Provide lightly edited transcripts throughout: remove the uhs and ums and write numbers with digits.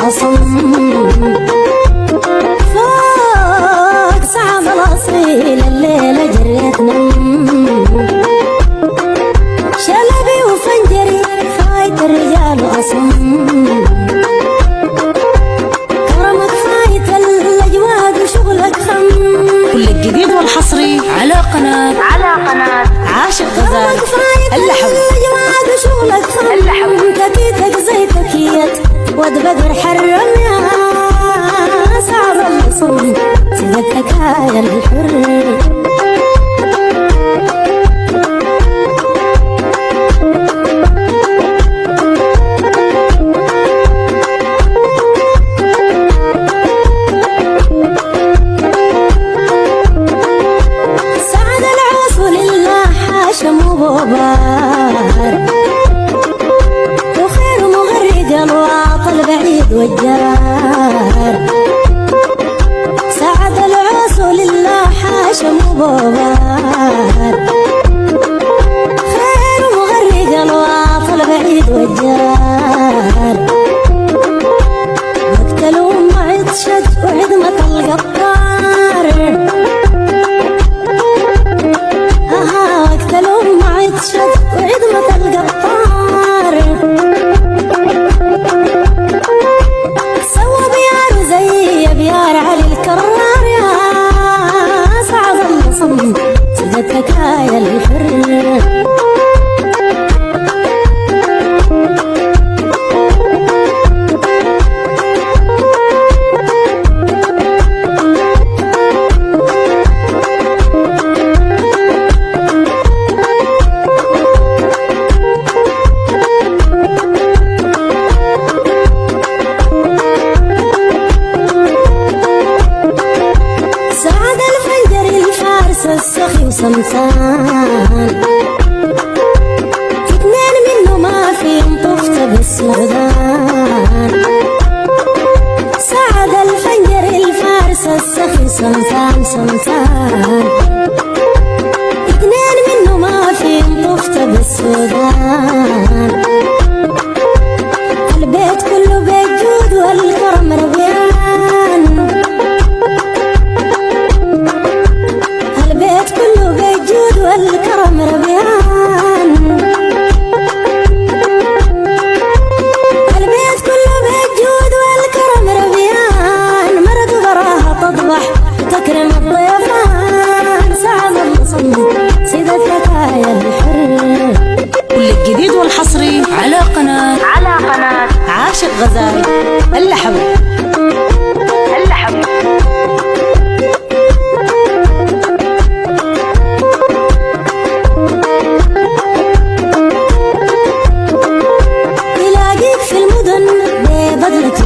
الأصم فوق صعب الأصيل الليلة جريت نم شلبي وفنجري فايت الرجال أصم كرمك فايت الأجواد وشغلك خم. كل الجديد والحصري على قناة عاشق غزال اللحم وشغلك خم كتيتك زي تكيت واد بدر حرم يا صعب الصم سيدتك هاي الحر. وخير مغرق الواطل بعيد والجار سعد العوس لله حاشم وبوبار خير مغرق الواطل بعيد والجار وقتلوا معد شد وعدمة القطار وقتلوا معد شد وعدمة القطار سوى بيار زي بيار علي الكرار يا صعب الصم سيدتك هاي الحر. السخي وسمسان اثنين منه ما في طفت بالسودان سعد الفنجر الفارس السخي سمسان اثنين منه ما في طفت بالسودان البيت كله بيت جود والكرم ربيان كله بيجود والكرم ربيان البيت كله بيجود والكرم ربيان مرد براها تضبح تكرم الضيفان صعب الصم سيدتك هاي الحر. كل الجديد والحصري على قناة عاشق غزال اللحم.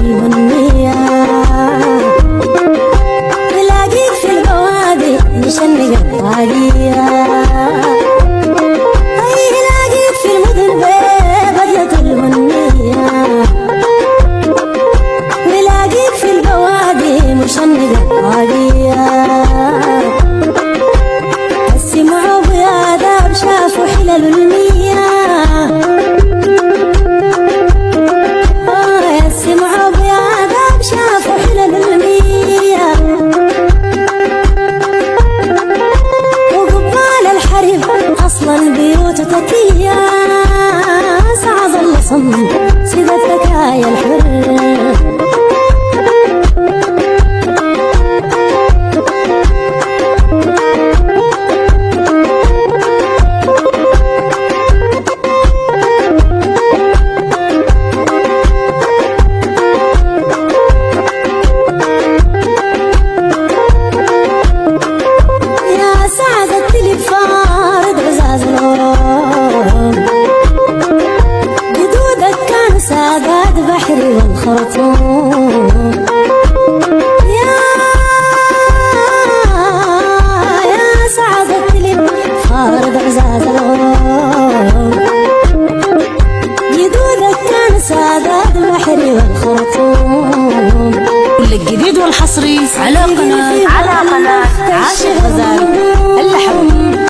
البنية بلاقيك في البوادي مشنق الطاقية أي بلاقيك في المدن ببدلة البنية بلاقيك في البوادي مشنق الطاقية السمع بياداب شافوا حلل المية شافوا حلل المية وقبال الحرب أصلا بيوت تكية سعد الصم سيدتك هاي الحر. سادات بحري والخرطوم يا سعادة لب فارد عزاز الغروم جدودك كان سادات بحري والخرطوم. كل الجديد والحصري على قناة عاشق غزال.